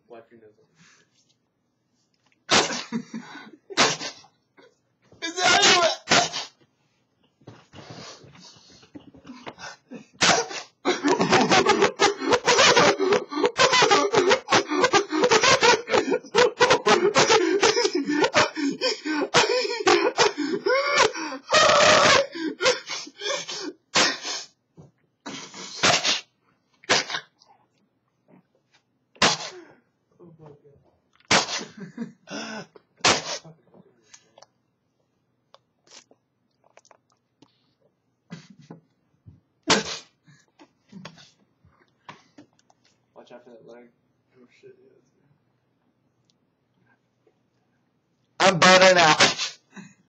Wipe your nose. Is that you? Watch out for that leg. Oh shit, yeah. I'm burning out.